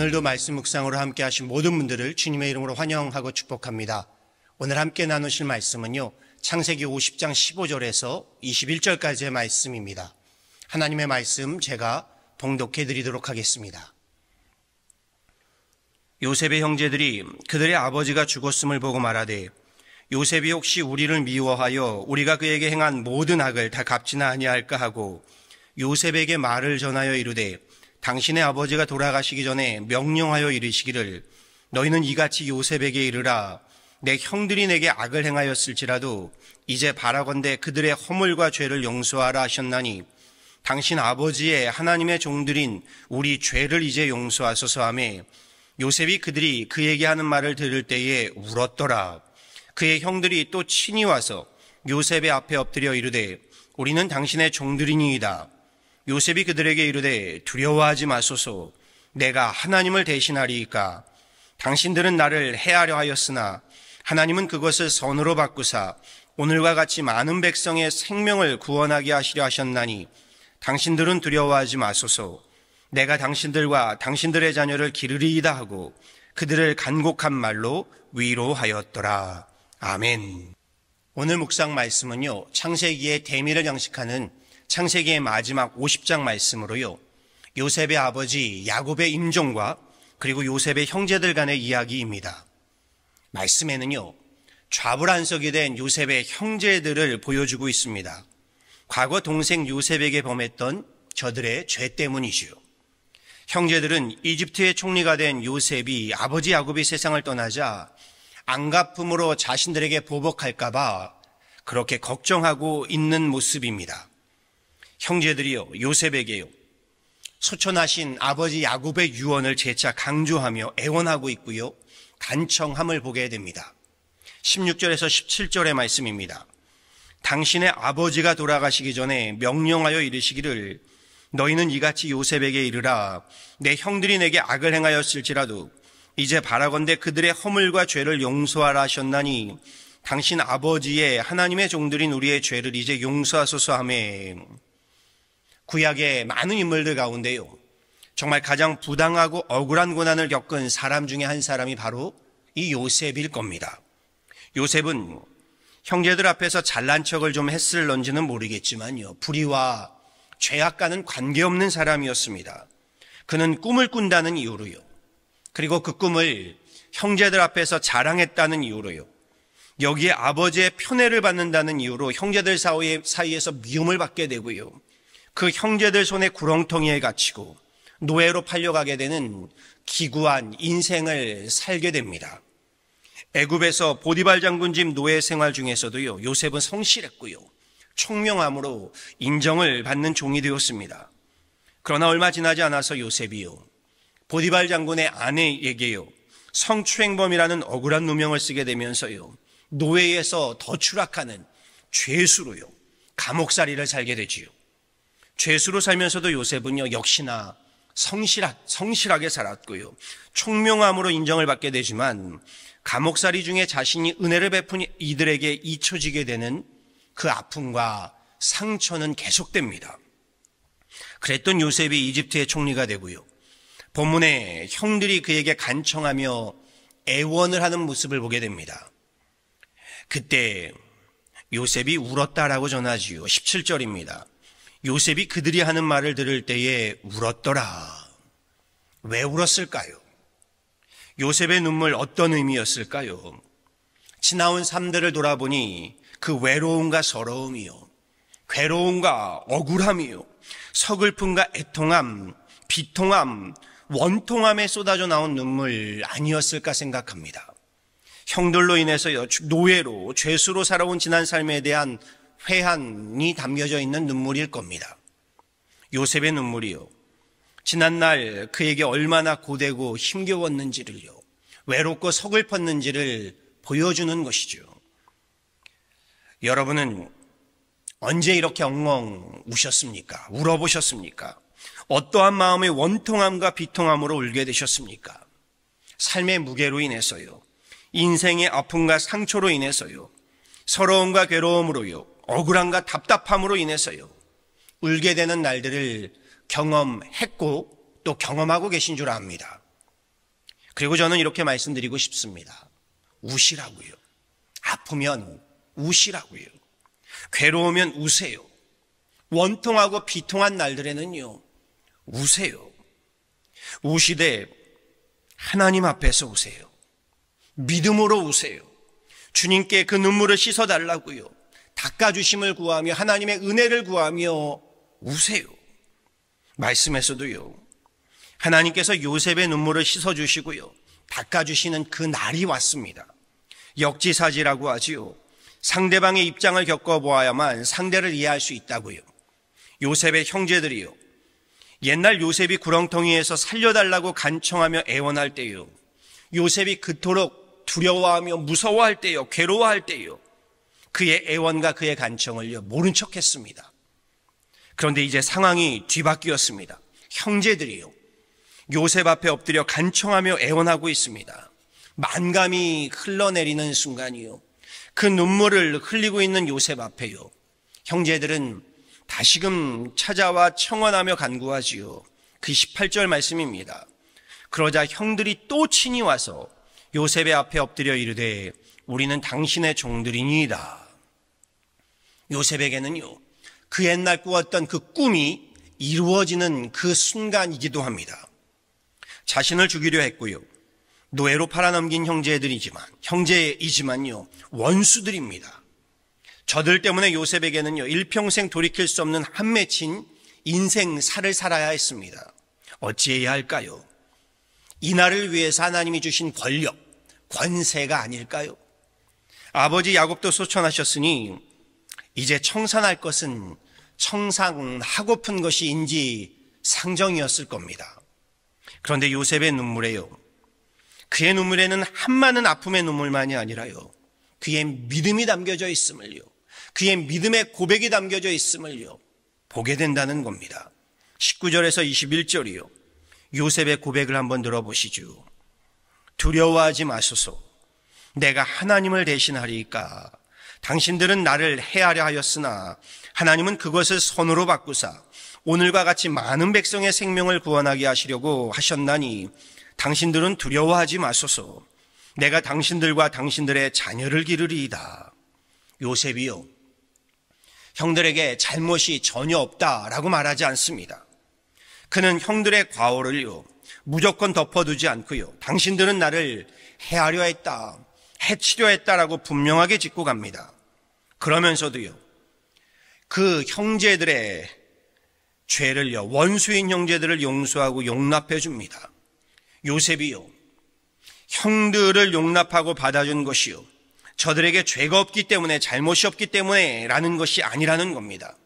오늘도 말씀 묵상으로 함께 하신 모든 분들을 주님의 이름으로 환영하고 축복합니다. 오늘 함께 나누실 말씀은요, 창세기 50장 15절에서 21절까지의 말씀입니다. 하나님의 말씀 제가 봉독해 드리도록 하겠습니다. 요셉의 형제들이 그들의 아버지가 죽었음을 보고 말하되, 요셉이 혹시 우리를 미워하여 우리가 그에게 행한 모든 악을 다 갚지나 아니할까 하고 요셉에게 말을 전하여 이르되, 당신의 아버지가 돌아가시기 전에 명령하여 이르시기를, 너희는 이같이 요셉에게 이르라. 내 형들이 내게 악을 행하였을지라도 이제 바라건대 그들의 허물과 죄를 용서하라 하셨나니, 당신 아버지의 하나님의 종들인 우리 죄를 이제 용서하소서 하매, 요셉이 그들이 그에게 하는 말을 들을 때에 울었더라. 그의 형들이 또 친히 와서 요셉의 앞에 엎드려 이르되, 우리는 당신의 종들이니이다. 요셉이 그들에게 이르되, 두려워하지 마소서. 내가 하나님을 대신하리이까. 당신들은 나를 해하려 하였으나 하나님은 그것을 선으로 바꾸사 오늘과 같이 많은 백성의 생명을 구원하게 하시려 하셨나니, 당신들은 두려워하지 마소서. 내가 당신들과 당신들의 자녀를 기르리이다 하고 그들을 간곡한 말로 위로하였더라. 아멘. 오늘 묵상 말씀은요, 창세기의 대미를 양식하는 창세기의 마지막 50장 말씀으로요, 요셉의 아버지 야곱의 임종과 그리고 요셉의 형제들 간의 이야기입니다. 말씀에는요, 좌불안석이 된 요셉의 형제들을 보여주고 있습니다. 과거 동생 요셉에게 범했던 저들의 죄 때문이지요. 형제들은 이집트의 총리가 된 요셉이 아버지 야곱이 세상을 떠나자 안갚음으로 자신들에게 보복할까 봐 그렇게 걱정하고 있는 모습입니다. 형제들이요, 요셉에게요, 소천하신 아버지 야곱의 유언을 재차 강조하며 애원하고 있고요, 간청함을 보게 됩니다. 16절에서 17절의 말씀입니다. 당신의 아버지가 돌아가시기 전에 명령하여 이르시기를, 너희는 이같이 요셉에게 이르라. 내 형들이 내게 악을 행하였을지라도 이제 바라건대 그들의 허물과 죄를 용서하라 하셨나니, 당신 아버지의 하나님의 종들인 우리의 죄를 이제 용서하소서 하매. 구약의 많은 인물들 가운데요, 정말 가장 부당하고 억울한 고난을 겪은 사람 중에 한 사람이 바로 이 요셉일 겁니다. 요셉은 형제들 앞에서 잘난 척을 좀 했을런지는 모르겠지만요, 불의와 죄악과는 관계없는 사람이었습니다. 그는 꿈을 꾼다는 이유로요, 그리고 그 꿈을 형제들 앞에서 자랑했다는 이유로요, 여기에 아버지의 편애를 받는다는 이유로 형제들 사이에서 미움을 받게 되고요, 그 형제들 손에 구렁텅이에 갇히고 노예로 팔려가게 되는 기구한 인생을 살게 됩니다. 애굽에서 보디발 장군 집 노예 생활 중에서도요, 요셉은 성실했고요, 총명함으로 인정을 받는 종이 되었습니다. 그러나 얼마 지나지 않아서 요셉이요, 보디발 장군의 아내에게요, 성추행범이라는 억울한 누명을 쓰게 되면서요, 노예에서 더 추락하는 죄수로요, 감옥살이를 살게 되지요. 죄수로 살면서도 요셉은요, 역시나 성실하게 살았고요, 총명함으로 인정을 받게 되지만, 감옥살이 중에 자신이 은혜를 베푼 이들에게 잊혀지게 되는 그 아픔과 상처는 계속됩니다. 그랬던 요셉이 이집트의 총리가 되고요, 본문에 형들이 그에게 간청하며 애원을 하는 모습을 보게 됩니다. 그때 요셉이 울었다라고 전하지요. 17절입니다. 요셉이 그들이 하는 말을 들을 때에 울었더라. 왜 울었을까요? 요셉의 눈물 어떤 의미였을까요? 지나온 삶들을 돌아보니 그 외로움과 서러움이요, 괴로움과 억울함이요, 서글픔과 애통함, 비통함, 원통함에 쏟아져 나온 눈물 아니었을까 생각합니다. 형들로 인해서요, 노예로, 죄수로 살아온 지난 삶에 대한 회한이 담겨져 있는 눈물일 겁니다. 요셉의 눈물이요, 지난날 그에게 얼마나 고되고 힘겨웠는지를요, 외롭고 서글펐는지를 보여주는 것이죠. 여러분은 언제 이렇게 엉엉 우셨습니까? 울어보셨습니까? 어떠한 마음의 원통함과 비통함으로 울게 되셨습니까? 삶의 무게로 인해서요, 인생의 아픔과 상처로 인해서요, 서러움과 괴로움으로요, 억울함과 답답함으로 인해서요, 울게 되는 날들을 경험했고 또 경험하고 계신 줄 압니다. 그리고 저는 이렇게 말씀드리고 싶습니다. 우시라고요. 아프면 우시라고요. 괴로우면 우세요. 원통하고 비통한 날들에는요, 우세요. 우시되 하나님 앞에서 우세요. 믿음으로 우세요. 주님께 그 눈물을 씻어달라고요. 닦아주심을 구하며 하나님의 은혜를 구하며 우세요. 말씀에서도요, 하나님께서 요셉의 눈물을 씻어주시고요, 닦아주시는 그 날이 왔습니다. 역지사지라고 하지요. 상대방의 입장을 겪어보아야만 상대를 이해할 수 있다고요. 요셉의 형제들이요, 옛날 요셉이 구렁텅이에서 살려달라고 간청하며 애원할 때요, 요셉이 그토록 두려워하며 무서워할 때요, 괴로워할 때요, 그의 애원과 그의 간청을요, 모른 척했습니다. 그런데 이제 상황이 뒤바뀌었습니다. 형제들이요, 요셉 앞에 엎드려 간청하며 애원하고 있습니다. 만감이 흘러내리는 순간이요, 그 눈물을 흘리고 있는 요셉 앞에요, 형제들은 다시금 찾아와 청원하며 간구하지요. 그 18절 말씀입니다. 그러자 형들이 또 친히 와서 요셉의 앞에 엎드려 이르되 우리는 당신의 종들이니이다. 요셉에게는요, 그 옛날 꾸었던 그 꿈이 이루어지는 그 순간이기도 합니다. 자신을 죽이려 했고요, 노예로 팔아넘긴 형제이지만요, 원수들입니다. 저들 때문에 요셉에게는요, 일평생 돌이킬 수 없는 한 맺힌 인생살을 살아야 했습니다. 어찌해야 할까요? 이날을 위해서 하나님이 주신 권력, 권세가 아닐까요? 아버지 야곱도 소천하셨으니 이제 청산할 것은 청산하고픈 것이 인지상정이었을 겁니다. 그런데 요셉의 눈물에요, 그의 눈물에는 한많은 아픔의 눈물만이 아니라요, 그의 믿음이 담겨져 있음을요, 그의 믿음의 고백이 담겨져 있음을요, 보게 된다는 겁니다. 19절에서 21절이요, 요셉의 고백을 한번 들어보시죠. 두려워하지 마소서. 내가 하나님을 대신하리이까. 당신들은 나를 해하려 하였으나 하나님은 그것을 선으로 바꾸사 오늘과 같이 많은 백성의 생명을 구원하게 하시려고 하셨나니 당신들은 두려워하지 마소서. 내가 당신들과 당신들의 자녀를 기르리이다. 요셉이요, 형들에게 잘못이 전혀 없다라고 말하지 않습니다. 그는 형들의 과오를요, 무조건 덮어두지 않고요, 당신들은 나를 해하려 했다, 해치려 했다라고 분명하게 짚고 갑니다. 그러면서도요, 그 형제들의 죄를요, 원수인 형제들을 용서하고 용납해 줍니다. 요셉이요, 형들을 용납하고 받아준 것이요, 저들에게 죄가 없기 때문에, 잘못이 없기 때문에 라는 것이 아니라는 겁니다.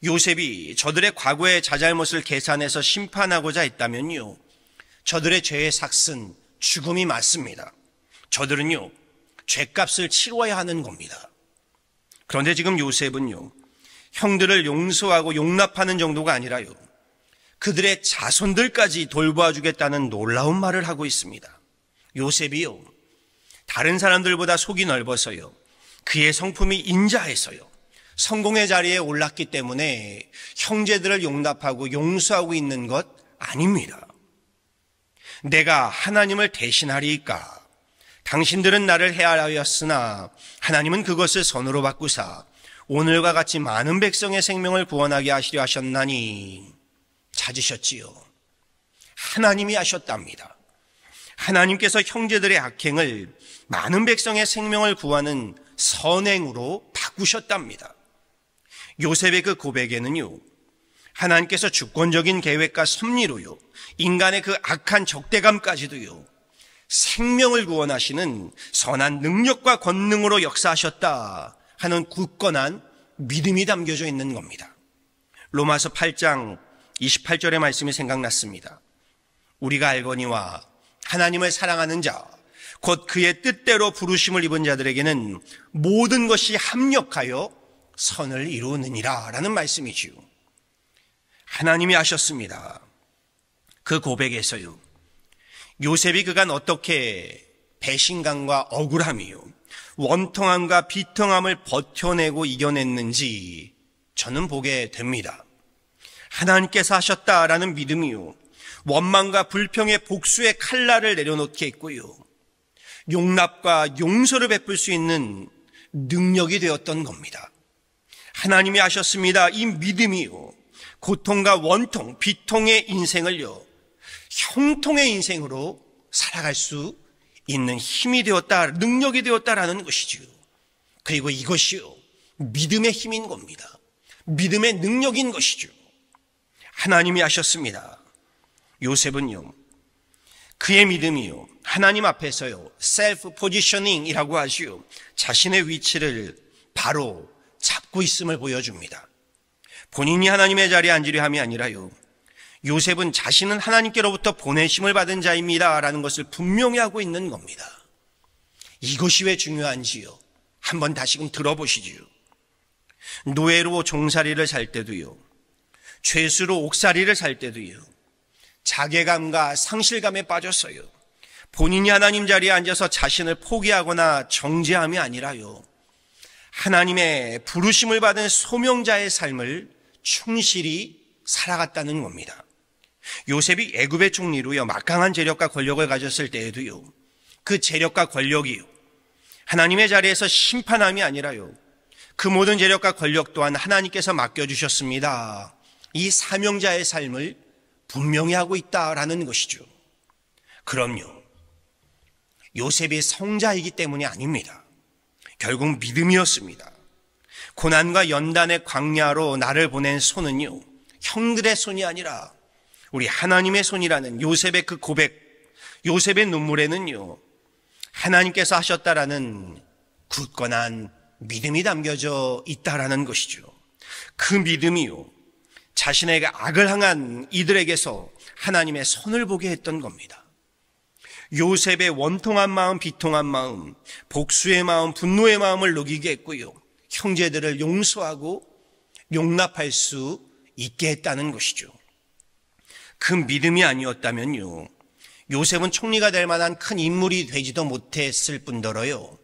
요셉이 저들의 과거의 자잘못을 계산해서 심판하고자 했다면요, 저들의 죄의 삭은 죽음이 맞습니다. 저들은요, 죄값을 치러야 하는 겁니다. 그런데 지금 요셉은요, 형들을 용서하고 용납하는 정도가 아니라요, 그들의 자손들까지 돌봐주겠다는 놀라운 말을 하고 있습니다. 요셉이요, 다른 사람들보다 속이 넓어서요, 그의 성품이 인자해서요, 성공의 자리에 올랐기 때문에 형제들을 용납하고 용서하고 있는 것 아닙니다. 내가 하나님을 대신하리이까. 당신들은 나를 해하였으나 하나님은 그것을 선으로 바꾸사 오늘과 같이 많은 백성의 생명을 구원하게 하시려 하셨나니. 찾으셨지요. 하나님이 하셨답니다. 하나님께서 형제들의 악행을 많은 백성의 생명을 구하는 선행으로 바꾸셨답니다. 요셉의 그 고백에는요, 하나님께서 주권적인 계획과 섭리로요, 인간의 그 악한 적대감까지도요, 생명을 구원하시는 선한 능력과 권능으로 역사하셨다 하는 굳건한 믿음이 담겨져 있는 겁니다. 로마서 8장 28절의 말씀이 생각났습니다. 우리가 알거니와 하나님을 사랑하는 자, 곧 그의 뜻대로 부르심을 입은 자들에게는 모든 것이 합력하여 선을 이루느니라 라는 말씀이지요. 하나님이 하셨습니다. 그 고백에서요, 요셉이 그간 어떻게 배신감과 억울함이요, 원통함과 비통함을 버텨내고 이겨냈는지 저는 보게 됩니다. 하나님께서 하셨다라는 믿음이요, 원망과 불평의 복수의 칼날을 내려놓게 했고요. 용납과 용서를 베풀 수 있는 능력이 되었던 겁니다. 하나님이 하셨습니다. 이 믿음이요, 고통과 원통, 비통의 인생을요, 형통의 인생으로 살아갈 수 있는 힘이 되었다, 능력이 되었다라는 것이지요. 그리고 이것이요, 믿음의 힘인 겁니다. 믿음의 능력인 것이죠. 하나님이 하셨습니다. 요셉은요, 그의 믿음이요, 하나님 앞에서요, 셀프 포지셔닝이라고 하시요, 자신의 위치를 바로 잡고 있음을 보여줍니다. 본인이 하나님의 자리에 앉으려 함이 아니라요, 요셉은 자신은 하나님께로부터 보내심을 받은 자입니다 라는 것을 분명히 하고 있는 겁니다. 이것이 왜 중요한지요, 한번 다시금 들어보시지요. 노예로 종살이를 살 때도요, 죄수로 옥살이를 살 때도요, 자괴감과 상실감에 빠졌어요. 본인이 하나님 자리에 앉아서 자신을 포기하거나 정죄함이 아니라요, 하나님의 부르심을 받은 소명자의 삶을 충실히 살아갔다는 겁니다. 요셉이 애굽의 총리로요, 막강한 재력과 권력을 가졌을 때에도요, 그 재력과 권력이요, 하나님의 자리에서 심판함이 아니라요, 그 모든 재력과 권력 또한 하나님께서 맡겨주셨습니다, 이 사명자의 삶을 분명히 하고 있다라는 것이죠. 그럼요, 요셉이 성자이기 때문이 아닙니다. 결국 믿음이었습니다. 고난과 연단의 광야로 나를 보낸 손은요, 형들의 손이 아니라 우리 하나님의 손이라는 요셉의 그 고백, 요셉의 눈물에는요, 하나님께서 하셨다라는 굳건한 믿음이 담겨져 있다라는 것이죠. 그 믿음이요, 자신에게 악을 향한 이들에게서 하나님의 선을 보게 했던 겁니다. 요셉의 원통한 마음, 비통한 마음, 복수의 마음, 분노의 마음을 녹이게 했고요, 형제들을 용서하고 용납할 수 있게 했다는 것이죠. 그 믿음이 아니었다면요, 요셉은 총리가 될 만한 큰 인물이 되지도 못했을 뿐더러요,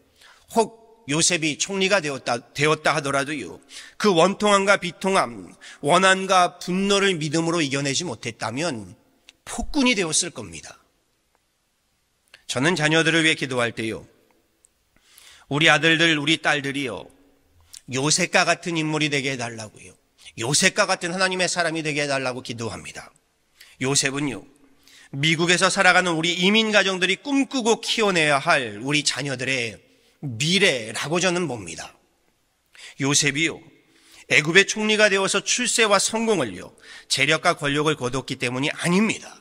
혹 요셉이 총리가 되었다 하더라도요, 그 원통함과 비통함, 원한과 분노를 믿음으로 이겨내지 못했다면 폭군이 되었을 겁니다. 저는 자녀들을 위해 기도할 때요, 우리 아들들, 우리 딸들이요, 요셉과 같은 인물이 되게 해달라고요, 요셉과 같은 하나님의 사람이 되게 해달라고 기도합니다. 요셉은요, 미국에서 살아가는 우리 이민 가정들이 꿈꾸고 키워내야 할 우리 자녀들의 미래라고 저는 봅니다. 요셉이요, 애굽의 총리가 되어서 출세와 성공을요, 재력과 권력을 거뒀기 때문이 아닙니다.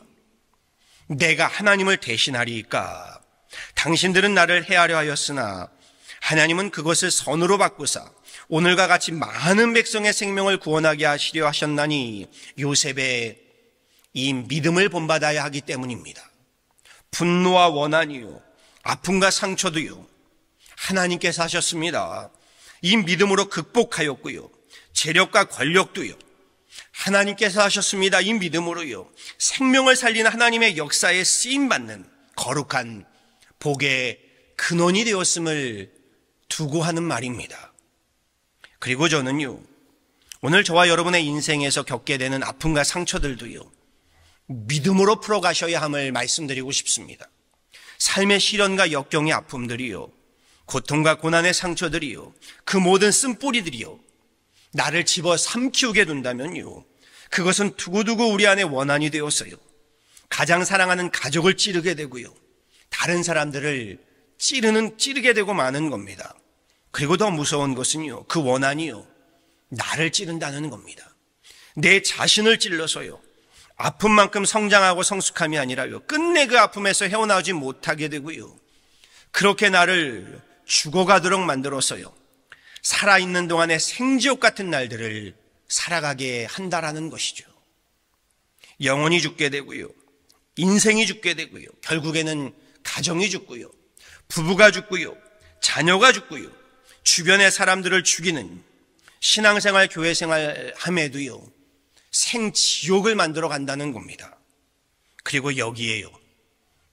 내가 하나님을 대신하리이까, 당신들은 나를 해하려 하였으나 하나님은 그것을 선으로 바꾸사 오늘과 같이 많은 백성의 생명을 구원하게 하시려 하셨나니, 요셉의 이 믿음을 본받아야 하기 때문입니다. 분노와 원한이요, 아픔과 상처도요, 하나님께서 하셨습니다. 이 믿음으로 극복하였고요, 재력과 권력도요, 하나님께서 하셨습니다. 이 믿음으로요, 생명을 살리는 하나님의 역사에 쓰임받는 거룩한 복의 근원이 되었음을 두고 하는 말입니다. 그리고 저는요, 오늘 저와 여러분의 인생에서 겪게 되는 아픔과 상처들도요, 믿음으로 풀어가셔야 함을 말씀드리고 싶습니다. 삶의 시련과 역경의 아픔들이요, 고통과 고난의 상처들이요, 그 모든 쓴뿌리들이요, 나를 집어 삼키우게 둔다면요, 그것은 두고두고 우리 안에 원한이 되었어요. 가장 사랑하는 가족을 찌르게 되고요, 다른 사람들을 찌르게 되고 마는 겁니다. 그리고 더 무서운 것은요, 그 원한이요, 나를 찌른다는 겁니다. 내 자신을 찔러서요, 아픔만큼 성장하고 성숙함이 아니라요, 끝내 그 아픔에서 헤어나오지 못하게 되고요, 그렇게 나를 죽어가도록 만들어서요, 살아있는 동안에 생지옥 같은 날들을 살아가게 한다라는 것이죠. 영혼이 죽게 되고요, 인생이 죽게 되고요, 결국에는 가정이 죽고요, 부부가 죽고요, 자녀가 죽고요, 주변의 사람들을 죽이는 신앙생활, 교회생활 함에도요, 생지옥을 만들어 간다는 겁니다. 그리고 여기에요,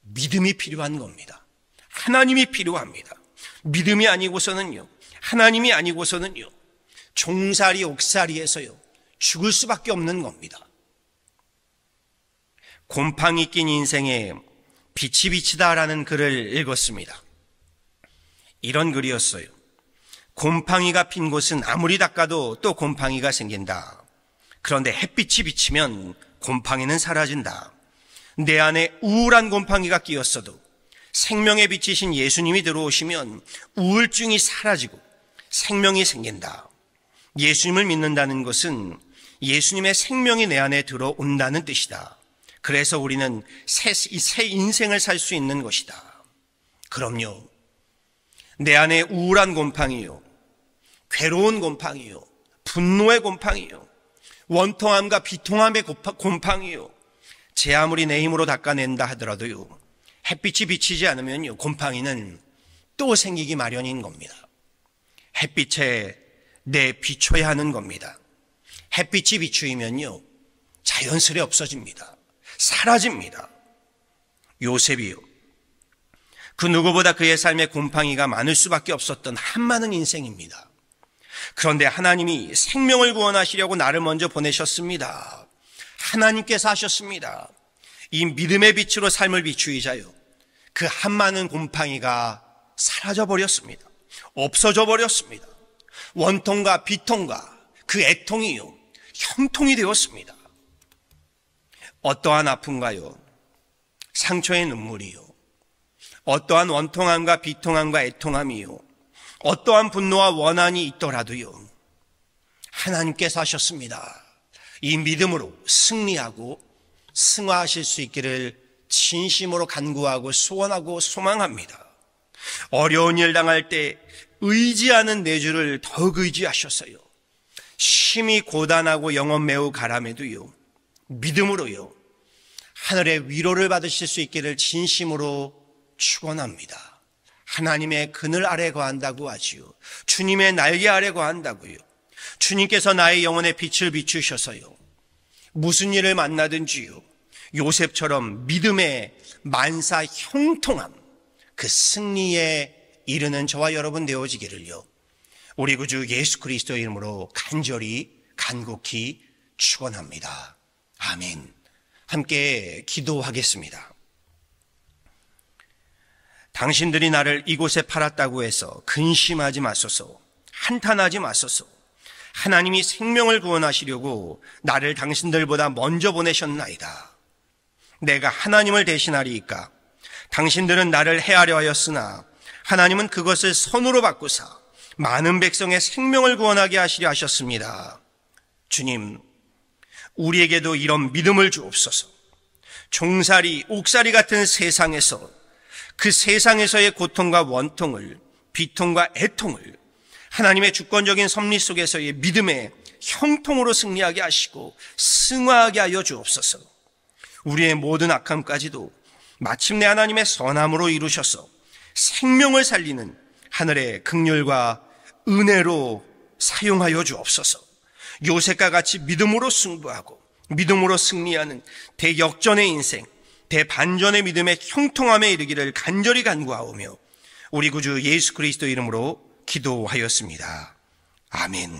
믿음이 필요한 겁니다. 하나님이 필요합니다. 믿음이 아니고서는요, 하나님이 아니고서는요, 종살이 옥살이에서요, 죽을 수밖에 없는 겁니다. 곰팡이 낀 인생에 빛이 비치다라는 글을 읽었습니다. 이런 글이었어요. 곰팡이가 핀 곳은 아무리 닦아도 또 곰팡이가 생긴다. 그런데 햇빛이 비치면 곰팡이는 사라진다. 내 안에 우울한 곰팡이가 끼었어도 생명의 빛이신 예수님이 들어오시면 우울증이 사라지고 생명이 생긴다. 예수님을 믿는다는 것은 예수님의 생명이 내 안에 들어온다는 뜻이다. 그래서 우리는 새 인생을 살 수 있는 것이다. 그럼요. 내 안에 우울한 곰팡이요, 괴로운 곰팡이요, 분노의 곰팡이요, 원통함과 비통함의 곰팡이요, 제 아무리 내 힘으로 닦아낸다 하더라도요, 햇빛이 비치지 않으면요, 곰팡이는 또 생기기 마련인 겁니다. 햇빛에 내 비춰야 하는 겁니다. 햇빛이 비추이면요, 자연스레 없어집니다. 사라집니다. 요셉이요, 그 누구보다 그의 삶에 곰팡이가 많을 수밖에 없었던 한많은 인생입니다. 그런데 하나님이 생명을 구원하시려고 나를 먼저 보내셨습니다. 하나님께서 하셨습니다. 이 믿음의 빛으로 삶을 비추이자요, 그 한많은 곰팡이가 사라져 버렸습니다. 없어져 버렸습니다. 원통과 비통과 그 애통이요, 형통이 되었습니다. 어떠한 아픔과요, 상처의 눈물이요, 어떠한 원통함과 비통함과 애통함이요, 어떠한 분노와 원한이 있더라도요, 하나님께서 하셨습니다. 이 믿음으로 승리하고 승화하실 수 있기를 진심으로 간구하고 소원하고 소망합니다. 어려운 일 당할 때 의지하는 내주를 더욱 의지하셨어요. 심히 고단하고 영혼 매우 가람해도요, 믿음으로요, 하늘의 위로를 받으실 수 있기를 진심으로 축원합니다. 하나님의 그늘 아래 거한다고 하지요. 주님의 날개 아래 거한다고요. 주님께서 나의 영혼에 빛을 비추셔서요, 무슨 일을 만나든지요, 요셉처럼 믿음의 만사 형통함, 그 승리에 이르는 저와 여러분 되어지기를요, 우리 구주 예수 그리스도의 이름으로 간절히 간곡히 축원합니다. 아멘. 함께 기도하겠습니다. 당신들이 나를 이곳에 팔았다고 해서 근심하지 마소서, 한탄하지 마소서. 하나님이 생명을 구원하시려고 나를 당신들보다 먼저 보내셨나이다. 내가 하나님을 대신하리이까. 당신들은 나를 해하려 하였으나 하나님은 그것을 선으로 바꾸사 많은 백성의 생명을 구원하게 하시려 하셨습니다. 주님, 우리에게도 이런 믿음을 주옵소서. 종살이, 옥살이 같은 세상에서, 그 세상에서의 고통과 원통을, 비통과 애통을 하나님의 주권적인 섭리 속에서의 믿음의 형통으로 승리하게 하시고 승화하게 하여 주옵소서. 우리의 모든 악함까지도 마침내 하나님의 선함으로 이루셔서 생명을 살리는 하늘의 긍휼과 은혜로 사용하여 주옵소서. 요셉과 같이 믿음으로 승부하고 믿음으로 승리하는 대역전의 인생, 대반전의 믿음의 형통함에 이르기를 간절히 간구하오며 우리 구주 예수 그리스도 이름으로 기도하였습니다. 아멘.